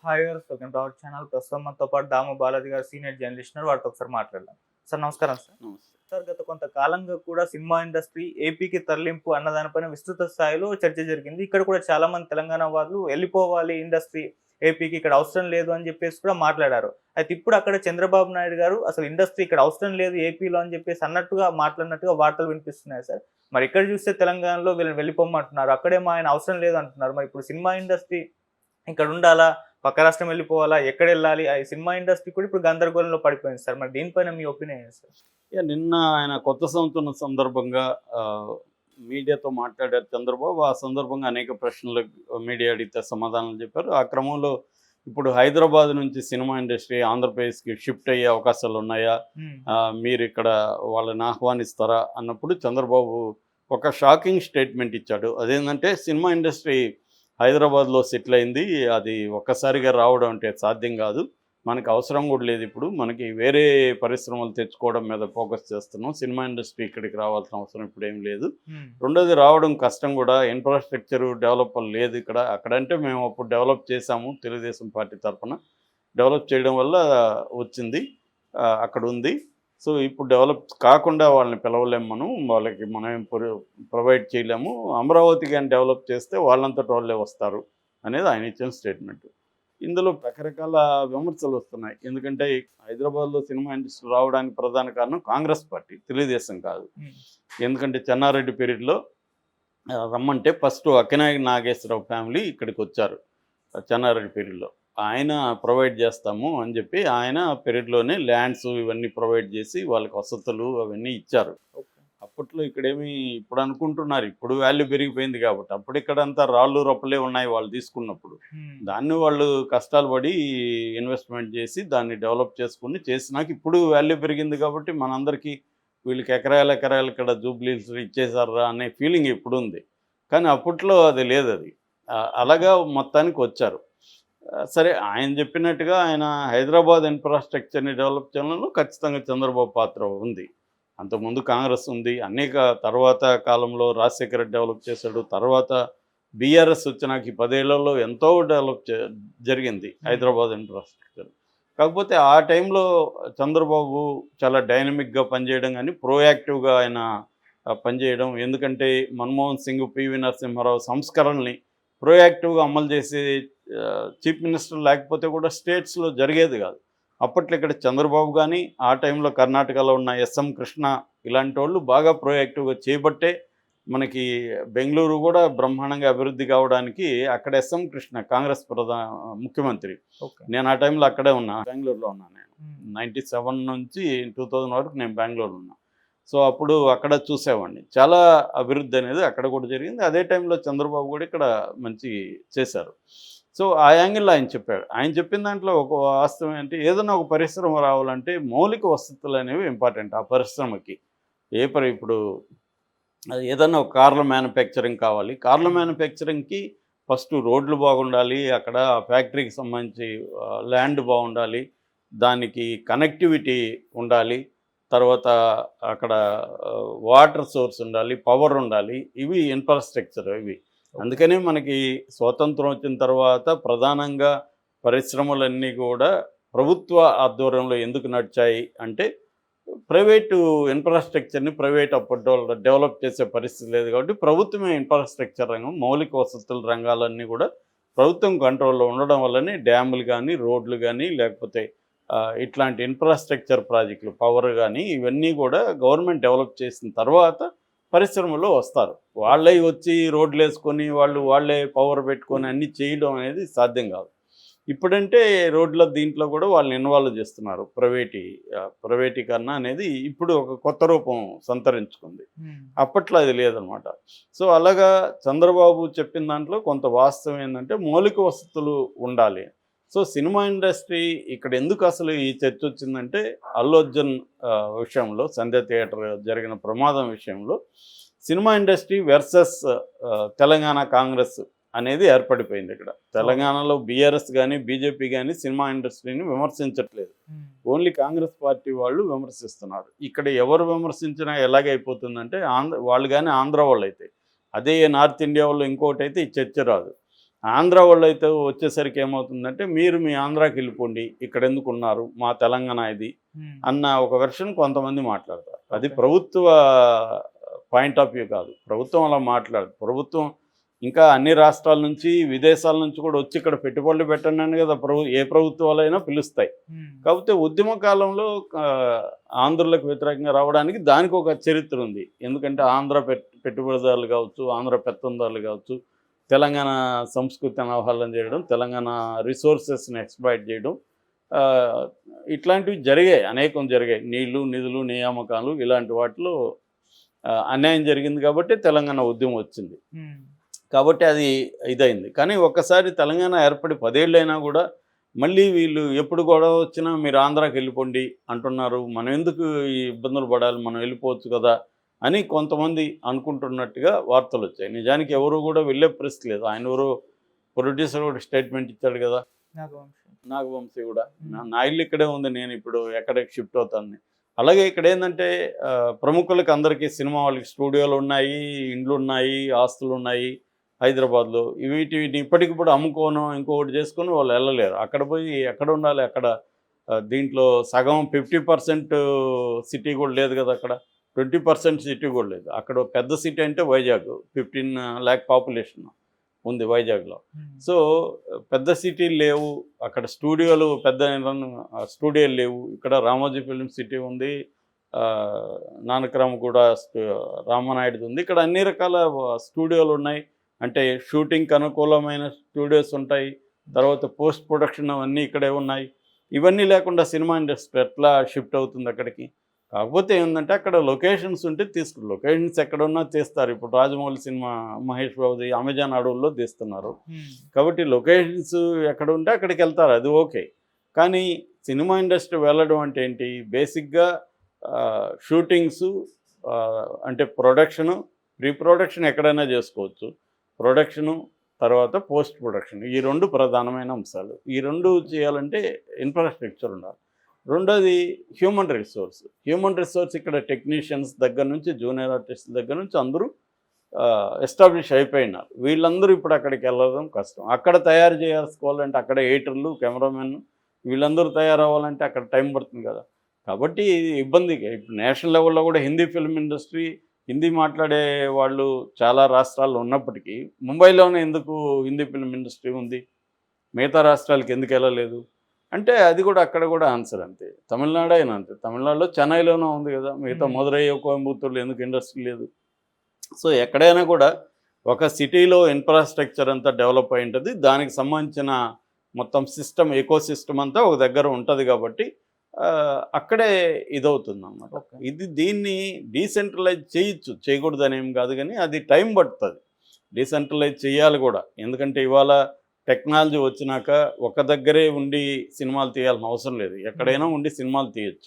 Hi గారు, welcome to our channel. ప్రస్తుతం మనతో పాటు దాము బాలాజీ గారు సీనియర్ జర్నలిస్ట్ ఉన్నారు. వారితో ఒకసారి మాట్లాడదాం. సార్ నమస్కారం సార్. నమస్తే. సార్ గత కొంతకాలంగా కూడా సినిమా ఇండస్ట్రీ ఏపీకి తరలింపు అన్న దానిపైన విస్తృత స్థాయిలో చర్చ జరిగింది. ఇక్కడ కూడా చాలా మంది తెలంగాణ వాళ్ళు వెళ్ళిపోవాలి ఇండస్ట్రీ ఏపీకి, ఇక్కడ అవసరం లేదు అని చెప్పేసి కూడా మాట్లాడారు. అయితే ఇప్పుడు అక్కడ చంద్రబాబు నాయుడు గారు అసలు ఇండస్ట్రీ ఇక్కడ అవసరం లేదు ఏపీలో అని చెప్పేసి అన్నట్టుగా మాట్లాడినట్టుగా వార్తలు వినిపిస్తున్నాయి సార్. మరి ఇక్కడ చూస్తే తెలంగాణలో వీళ్ళని వెళ్ళిపోమంటున్నారు, అక్కడేమో ఆయన అవసరం లేదు అంటున్నారు. మరి ఇప్పుడు సినిమా ఇండస్ట్రీ ఇక్కడ ఉండాలా, పక్క రాష్ట్రం వెళ్ళిపోవాలా, ఎక్కడెళ్ళాలి? ఆ సినిమా ఇండస్ట్రీ కూడా ఇప్పుడు గందరగోళంలో పడిపోయింది సార్. మరి దీనిపైన మీ ఒపీనియన్ ఏంటి సార్? నిన్న ఆయన కొత్త సంవత్సరం సందర్భంగా మీడియాతో మాట్లాడారు చంద్రబాబు. ఆ సందర్భంగా అనేక ప్రశ్నలు మీడియా అడిగితే సమాధానాలు చెప్పారు. ఆ క్రమంలో ఇప్పుడు హైదరాబాద్ నుంచి సినిమా ఇండస్ట్రీ ఆంధ్రప్రదేశ్కి షిఫ్ట్ అయ్యే అవకాశాలు ఉన్నాయా, మీరు ఇక్కడ వాళ్ళని ఆహ్వానిస్తారా అన్నప్పుడు చంద్రబాబు ఒక షాకింగ్ స్టేట్మెంట్ ఇచ్చాడు. అదేంటంటే సినిమా ఇండస్ట్రీ హైదరాబాద్లో సెటిల్ అయింది, అది ఒక్కసారిగా రావడం అంటే సాధ్యం కాదు, మనకి అవసరం కూడా లేదు, ఇప్పుడు మనకి వేరే పరిశ్రమలు తెచ్చుకోవడం మీద ఫోకస్ చేస్తున్నాం, సినిమా ఇండస్ట్రీ ఇక్కడికి రావాల్సిన అవసరం ఇప్పుడు ఏం లేదు. రెండోది రావడం కష్టం కూడా, ఇన్ఫ్రాస్ట్రక్చర్ డెవలప్ లేదు ఇక్కడ. అక్కడంటే మేము అప్పుడు డెవలప్ చేశాము, తెలుగుదేశం పార్టీ తరఫున డెవలప్ చేయడం వల్ల వచ్చింది, అక్కడ ఉంది. సో ఇప్పుడు డెవలప్ కాకుండా వాళ్ళని పిలవలేము, వాళ్ళకి మనం ఏం ప్రొవైడ్ చేయలేము. అమరావతి కానీ డెవలప్ చేస్తే వాళ్ళంతటి వాళ్ళే వస్తారు అనేది ఆయన ఇచ్చిన స్టేట్మెంట్. ఇందులో రకరకాల విమర్శలు వస్తున్నాయి. ఎందుకంటే హైదరాబాద్లో సినిమా ఇండస్ట్రీ రావడానికి ప్రధాన కారణం కాంగ్రెస్ పార్టీ, తెలుగుదేశం కాదు. ఎందుకంటే చెన్నారెడ్డి పీరియడ్లో రమ్మంటే ఫస్ట్ అక్కినేని నాగేశ్వరరావు ఫ్యామిలీ ఇక్కడికి వచ్చారు. చెన్నారెడ్డి పీరియడ్లో ఆయన ప్రొవైడ్ చేస్తాము అని చెప్పి ఆయన పీరియడ్లోనే ల్యాండ్స్ ఇవన్నీ ప్రొవైడ్ చేసి వాళ్ళకి వసతులు అవన్నీ ఇచ్చారు. అప్పట్లో ఇక్కడేమి ఇప్పుడు అనుకుంటున్నారు, ఇప్పుడు వాల్యూ పెరిగిపోయింది కాబట్టి, అప్పుడు ఇక్కడంతా రాళ్ళు రొప్పలే ఉన్నాయి వాళ్ళు తీసుకున్నప్పుడు. దాన్ని వాళ్ళు కష్టాలు పడి ఇన్వెస్ట్మెంట్ చేసి దాన్ని డెవలప్ చేసుకుని చేసినాక ఇప్పుడు వాల్యూ పెరిగింది కాబట్టి మనందరికీ వీళ్ళకి ఎకరాలు ఇక్కడ జూబ్లీస్ ఇచ్చేసారా అనే ఫీలింగ్ ఇప్పుడు ఉంది. కానీ అప్పట్లో అది లేదు. అది అలాగా మొత్తానికి వచ్చారు. సరే, ఆయన చెప్పినట్టుగా ఆయన హైదరాబాద్ ఇన్ఫ్రాస్ట్రక్చర్ని డెవలప్ చేయడంలో ఖచ్చితంగా చంద్రబాబు పాత్ర ఉంది. అంతకుముందు కాంగ్రెస్ ఉంది, అనేక తర్వాత కాలంలో రాజశేఖర రెడ్డి డెవలప్ చేశాడు, తర్వాత బీఆర్ఎస్ వచ్చినాక 10 ఏళ్లలో ఎంతో డెవలప్ జరిగింది హైదరాబాద్ ఇన్ఫ్రాస్ట్రక్చర్. కాకపోతే ఆ టైంలో చంద్రబాబు చాలా డైనమిక్గా పనిచేయడం, కానీ ప్రోయాక్టివ్గా ఆయన పనిచేయడం. ఎందుకంటే మన్మోహన్ సింగ్, పివి నరసింహారావు సంస్కరణల్ని ప్రోయాక్టివ్గా అమలు చేసే చీఫ్ మినిస్టర్ లేకపోతే కూడా స్టేట్స్లో జరిగేది కాదు. అప్పట్లో ఇక్కడ చంద్రబాబు కానీ, ఆ టైంలో కర్ణాటకలో ఉన్న ఎస్ఎం కృష్ణ ఇలాంటి వాళ్ళు బాగా ప్రోయాక్టివ్గా చేయబట్టే మనకి బెంగళూరు కూడా బ్రహ్మాండంగా అభివృద్ధి కావడానికి అక్కడ ఎస్ఎం కృష్ణ కాంగ్రెస్ ముఖ్యమంత్రి. నేను ఆ టైంలో అక్కడే ఉన్నా, బెంగళూరులో ఉన్నాను. నేను 97 నుంచి 2000 వరకు నేను బెంగళూరులో ఉన్నా. సో అప్పుడు అక్కడ చూసేవాడిని, చాలా అభివృద్ధి అనేది అక్కడ కూడా జరిగింది. అదే టైంలో చంద్రబాబు కూడా ఇక్కడ మంచి చేశారు. సో ఆ యాంగిల్లో ఆయన చెప్పాడు. ఆయన చెప్పిన దాంట్లో ఒక వాస్తవం ఏంటి, ఏదైనా ఒక పరిశ్రమ రావాలంటే మౌలిక వసతులు అనేవి ఇంపార్టెంట్ ఆ పరిశ్రమకి. ఇప్పుడు ఏదన్నా ఒక కార్ల మ్యానుఫ్యాక్చరింగ్ కావాలి, కార్ల మ్యానుఫ్యాక్చరింగ్కి ఫస్ట్ రోడ్లు బాగుండాలి, అక్కడ ఫ్యాక్టరీకి సంబంధించి ల్యాండ్ బాగుండాలి, దానికి కనెక్టివిటీ ఉండాలి, తర్వాత అక్కడ వాటర్ సోర్స్ ఉండాలి, పవర్ ఉండాలి, ఇవి ఇన్ఫ్రాస్ట్రక్చర్ ఇవి. అందుకనే మనకి స్వాతంత్రం వచ్చిన తర్వాత ప్రధానంగా పరిశ్రమలన్నీ కూడా ప్రభుత్వ ఆధ్వర్యంలో ఎందుకు నడిచాయి అంటే, ప్రైవేటు ఇన్ఫ్రాస్ట్రక్చర్ని ప్రైవేట్ అప్పట్లో డెవలప్ చేసే పరిస్థితి లేదు కాబట్టి ప్రభుత్వమే ఇన్ఫ్రాస్ట్రక్చర్ రంగం, మౌలిక వసతుల రంగాలన్నీ కూడా ప్రభుత్వం కంట్రోల్లో ఉండడం వల్లనే డ్యాములు కానీ, రోడ్లు కానీ, లేకపోతే ఇట్లాంటి ఇన్ఫ్రాస్ట్రక్చర్ ప్రాజెక్టులు, పవర్ కానీ, ఇవన్నీ కూడా గవర్నమెంట్ డెవలప్ చేసిన తర్వాత పరిశ్రమలో వస్తారు. వాళ్ళే వచ్చి రోడ్లు వేసుకొని వాళ్ళే పవర్ పెట్టుకొని అన్నీ చేయడం అనేది సాధ్యం కాదు. ఇప్పుడంటే రోడ్ల దీంట్లో కూడా వాళ్ళని ఇన్వాల్వ్ చేస్తున్నారు. ప్రైవేటీకరణ అనేది ఇప్పుడు ఒక కొత్త రూపం సంతరించుకుంది, అప్పట్లో అది లేదనమాట. సో అలాగా చంద్రబాబు చెప్పిన దాంట్లో కొంత వాస్తవం ఏంటంటే మౌలిక వసతులు ఉండాలి. సో సినిమా ఇండస్ట్రీ ఇక్కడ ఎందుకు అసలు ఈ చర్చ వచ్చిందంటే, అల్లు అర్జున్ విషయంలో, సంధ్య థియేటర్ జరిగిన ప్రమాదం విషయంలో cinema industry versus Telangana Congress అనేది ఏర్పడిపోయింది. ఇక్కడ తెలంగాణలో బీఆర్ఎస్ కానీ బీజేపీ కానీ సినిమా ఇండస్ట్రీని విమర్శించట్లేదు, ఓన్లీ కాంగ్రెస్ పార్టీ వాళ్ళు విమర్శిస్తున్నారు. ఇక్కడ ఎవరు విమర్శించినా ఎలాగైపోతుందంటే వాళ్ళు కానీ ఆంధ్ర వాళ్ళు అయితే, అదే నార్త్ ఇండియా వాళ్ళు ఇంకోటి అయితే ఈ చర్చ రాదు. ఆంధ్ర వాళ్ళు అయితే వచ్చేసరికి ఏమవుతుందంటే మీరు మీ ఆంధ్రాకి వెళ్ళిపోండి, ఇక్కడ ఎందుకు ఉన్నారు, మా తెలంగాణ ఇది అన్న ఒక వెర్షన్ కొంతమంది మాట్లాడతారు. అది Okay. ప్రభుత్వ పాయింట్ ఆఫ్ వ్యూ కాదు. ప్రభుత్వం అలా మాట్లాడదు. ప్రభుత్వం ఇంకా అన్ని రాష్ట్రాల నుంచి విదేశాల నుంచి కూడా వచ్చి ఇక్కడ పెట్టుబడులు పెట్టండి అని కదా ఏ ప్రభుత్వాలైనా పిలుస్తాయి. కాకపోతే ఉద్యమ కాలంలో ఆంధ్రులకు వ్యతిరేకంగా రావడానికి దానికి ఒక చరిత్ర ఉంది. ఎందుకంటే ఆంధ్ర పెట్టుబడిదారులు కావచ్చు, ఆంధ్ర పెత్తందారులు కావచ్చు, తెలంగాణ సంస్కృతిని అవహేళన చేయడం, తెలంగాణ రిసోర్సెస్ని ఎక్స్‌ప్లాయిట్ చేయడం, ఇట్లాంటివి జరిగాయి, అనేకం జరిగాయి. నీళ్లు, నిధులు, నియామకాలు ఇలాంటి వాటిలో అన్యాయం జరిగింది కాబట్టి తెలంగాణ ఉద్యమం వచ్చింది. కాబట్టి అది ఇదైంది. కానీ ఒక్కసారి తెలంగాణ ఏర్పడి 10 ఏళ్ళైనా కూడా మళ్ళీ వీళ్ళు ఎప్పుడు గొడవ వచ్చినా మీరు ఆంధ్రాకి వెళ్ళిపోండి అంటున్నారు, మనం ఎందుకు ఈ ఇబ్బందులు పడాలి, మనం వెళ్ళిపోవచ్చు కదా అని కొంతమంది అనుకుంటున్నట్టుగా వార్తలు వచ్చాయి. నిజానికి ఎవరు కూడా వెళ్ళే పరిస్థితి లేదు. ఆయన ఎవరో ప్రొడ్యూసర్ కూడా స్టేట్మెంట్ ఇచ్చాడు కదా, నాగవంశీ కూడా, నా ఇల్లు ఇక్కడే ఉంది, నేను ఇప్పుడు ఎక్కడికి షిఫ్ట్ అవుతాను. అలాగే ఇక్కడ ఏంటంటే ప్రముఖులకి అందరికీ సినిమా వాళ్ళకి స్టూడియోలు ఉన్నాయి, ఇండ్లు ఉన్నాయి, ఆస్తులు ఉన్నాయి హైదరాబాద్లో. వీటిని ఇప్పటికిప్పుడు అమ్ముకోను ఇంకొకటి చేసుకొని వాళ్ళు వెళ్ళలేరు. అక్కడ పోయి ఎక్కడ ఉండాలి, అక్కడ దీంట్లో సగం 50% సిటీ కూడా లేదు కదా, అక్కడ 20% సిటీ కూడా లేదు. అక్కడ పెద్ద సిటీ అంటే వైజాగ్, 15 lakh పాపులేషన్ ఉంది వైజాగ్లో. సో పెద్ద సిటీలు లేవు, అక్కడ స్టూడియోలు పెద్ద స్టూడియోలు లేవు. ఇక్కడ రామోజీ ఫిల్మ్ సిటీ ఉంది, నానక్రామ్ కూడా రామనాయుడుది ఉంది. ఇక్కడ అన్ని రకాల స్టూడియోలు ఉన్నాయి. అంటే షూటింగ్కి అనుకూలమైన స్టూడియోస్ ఉంటాయి, తర్వాత పోస్ట్ ప్రొడక్షన్ అవన్నీ ఇక్కడే ఉన్నాయి. ఇవన్నీ లేకుండా సినిమా ఇండస్ట్రీ ఎట్లా షిఫ్ట్ అవుతుంది అక్కడికి? కాకపోతే ఏంటంటే అక్కడ లొకేషన్స్ ఉంటే లొకేషన్స్ ఎక్కడున్నా తీస్తారు. ఇప్పుడు రాజమౌళి సినిమా మహేష్ బాబుది అమెజాన్ అడవుల్లో తీస్తున్నారు. కాబట్టి లొకేషన్స్ ఎక్కడ ఉంటే అక్కడికి వెళ్తారు, అది ఓకే. కానీ సినిమా ఇండస్ట్రీ వెళ్ళడం అంటే ఏంటి? బేసిక్గా షూటింగ్స్, అంటే ప్రొడక్షను, ప్రీ ప్రొడక్షన్ ఎక్కడైనా చేసుకోవచ్చు, ప్రొడక్షను తర్వాత పోస్ట్ ప్రొడక్షన్, ఈ 2 ప్రధానమైన అంశాలు. ఈ 2 చేయాలంటే ఇన్ఫ్రాస్ట్రక్చర్ ఉండాలి. రెండోది హ్యూమన్ రిసోర్స్. ఇక్కడ టెక్నీషియన్స్ దగ్గర నుంచి జూనియర్ ఆర్టిస్ట్ దగ్గర నుంచి అందరూ ఎస్టాబ్లిష్ అయిపోయినారు. వీళ్ళందరూ ఇప్పుడు అక్కడికి వెళ్ళడం కష్టం. అక్కడ తయారు చేసుకోవాలంటే అక్కడ ఎడిటర్లు, కెమెరామెన్ వీళ్ళందరూ తయారవ్వాలంటే అక్కడ టైం పడుతుంది కదా. కాబట్టి ఇబ్బందిగా ఇప్పుడు నేషనల్ లెవెల్లో కూడా హిందీ ఫిల్మ్ ఇండస్ట్రీ, హిందీ మాట్లాడే వాళ్ళు చాలా రాష్ట్రాల్లో ఉన్నప్పటికీ ముంబైలోనే ఎందుకు హిందీ ఫిల్మ్ ఇండస్ట్రీ ఉంది, మిగతా రాష్ట్రాలకు ఎందుకు వెళ్ళలేదు అంటే అది కూడా అక్కడ కూడా ఆన్సర్ అంతే. తమిళనాడు అయినా అంతే. తమిళనాడులో చెన్నైలోనే ఉంది కదా, మిగతా మదురై, కోయంబత్తూరులో ఎందుకు ఇండస్ట్రీ లేదు? సో ఎక్కడైనా కూడా ఒక సిటీలో ఇన్ఫ్రాస్ట్రక్చర్ అంతా డెవలప్ అయి ఉంటుంది, దానికి సంబంధించిన మొత్తం సిస్టమ్, ఎకో సిస్టమ్ అంతా ఒక దగ్గర ఉంటుంది కాబట్టి అక్కడే ఇదవుతుంది అన్నమాట. దీన్ని డీసెంట్రలైజ్ చేయకూడదని ఏం కాదు, కానీ అది టైం పడుతుంది. డీసెంట్రలైజ్ చేయాలి కూడా. ఎందుకంటే ఇవాళ టెక్నాలజీ వచ్చినాక ఒక దగ్గరే ఉండి సినిమాలు తీయాల్సిన అవసరం లేదు, ఎక్కడైనా ఉండి సినిమాలు తీయచ్చు.